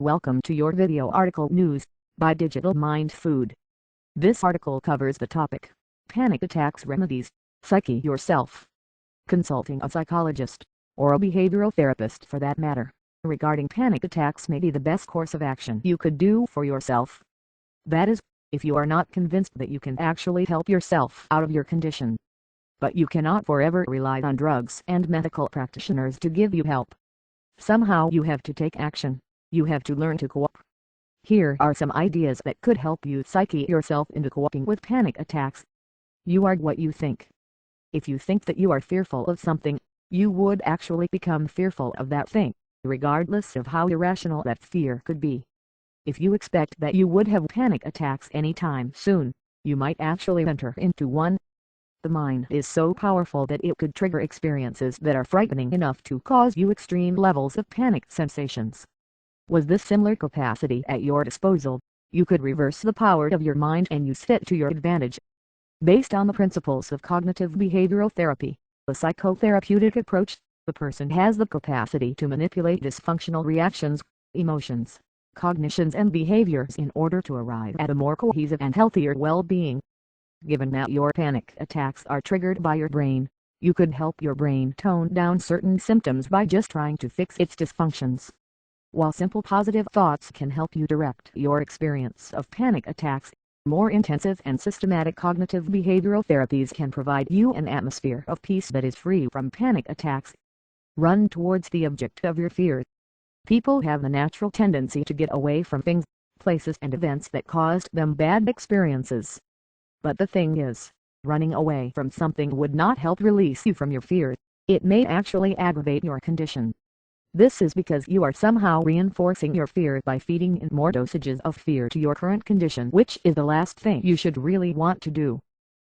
Welcome to your video article news by DigitalMindFood. This article covers the topic, Panic Attacks Remedies, Psyche Yourself. Consulting a psychologist, or a behavioral therapist for that matter, regarding panic attacks may be the best course of action you could do for yourself. That is, if you are not convinced that you can actually help yourself out of your condition. But you cannot forever rely on drugs and medical practitioners to give you help. Somehow you have to take action. You have to learn to cope. Here are some ideas that could help you psyche yourself into coping with panic attacks. You are what you think. If you think that you are fearful of something, you would actually become fearful of that thing, regardless of how irrational that fear could be. If you expect that you would have panic attacks anytime soon, you might actually enter into one. The mind is so powerful that it could trigger experiences that are frightening enough to cause you extreme levels of panic sensations. Was this similar capacity at your disposal, you could reverse the power of your mind and use it to your advantage. Based on the principles of cognitive behavioral therapy, a psychotherapeutic approach, the person has the capacity to manipulate dysfunctional reactions, emotions, cognitions and behaviors in order to arrive at a more cohesive and healthier well-being. Given that your panic attacks are triggered by your brain, you could help your brain tone down certain symptoms by just trying to fix its dysfunctions. While simple positive thoughts can help you direct your experience of panic attacks, more intensive and systematic cognitive behavioral therapies can provide you an atmosphere of peace that is free from panic attacks. Run towards the object of your fear. People have a natural tendency to get away from things, places and events that caused them bad experiences. But the thing is, running away from something would not help release you from your fear. It may actually aggravate your condition. This is because you are somehow reinforcing your fear by feeding in more dosages of fear to your current condition, which is the last thing you should really want to do.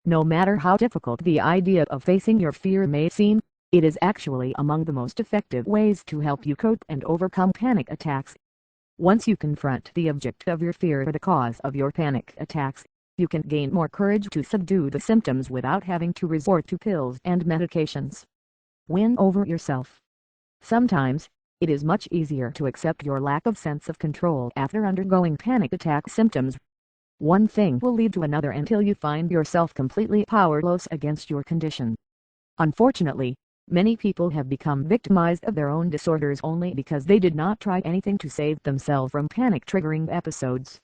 No matter how difficult the idea of facing your fear may seem, it is actually among the most effective ways to help you cope and overcome panic attacks. Once you confront the object of your fear or the cause of your panic attacks, you can gain more courage to subdue the symptoms without having to resort to pills and medications. Win over yourself. Sometimes, it is much easier to accept your lack of sense of control after undergoing panic attack symptoms. One thing will lead to another until you find yourself completely powerless against your condition. Unfortunately, many people have become victimized of their own disorders only because they did not try anything to save themselves from panic-triggering episodes.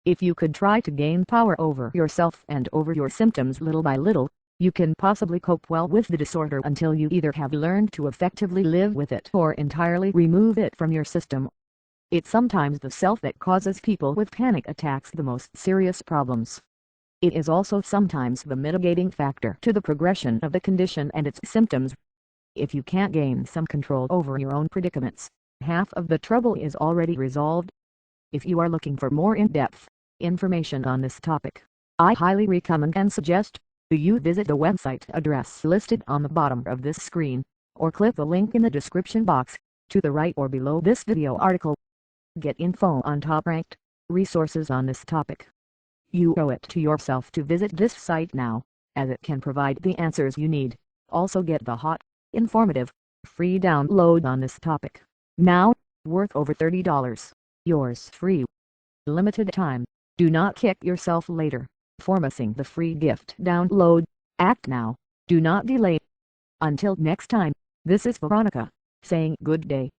If you could try to gain power over yourself and over your symptoms little by little, you can possibly cope well with the disorder until you either have learned to effectively live with it or entirely remove it from your system. It's sometimes the self that causes people with panic attacks the most serious problems. It is also sometimes the mitigating factor to the progression of the condition and its symptoms. If you can't gain some control over your own predicaments, half of the trouble is already resolved. If you are looking for more in-depth information on this topic, I highly recommend and suggest you visit the website address listed on the bottom of this screen, or click the link in the description box, to the right or below this video article. Get info on top-ranked resources on this topic. You owe it to yourself to visit this site now, as it can provide the answers you need. Also get the hot, informative, free download on this topic, now, worth over $30. Yours free. Limited time. Do not kick yourself later for missing the free gift download. Act now. Do not delay. Until next time, this is Veronica, saying good day.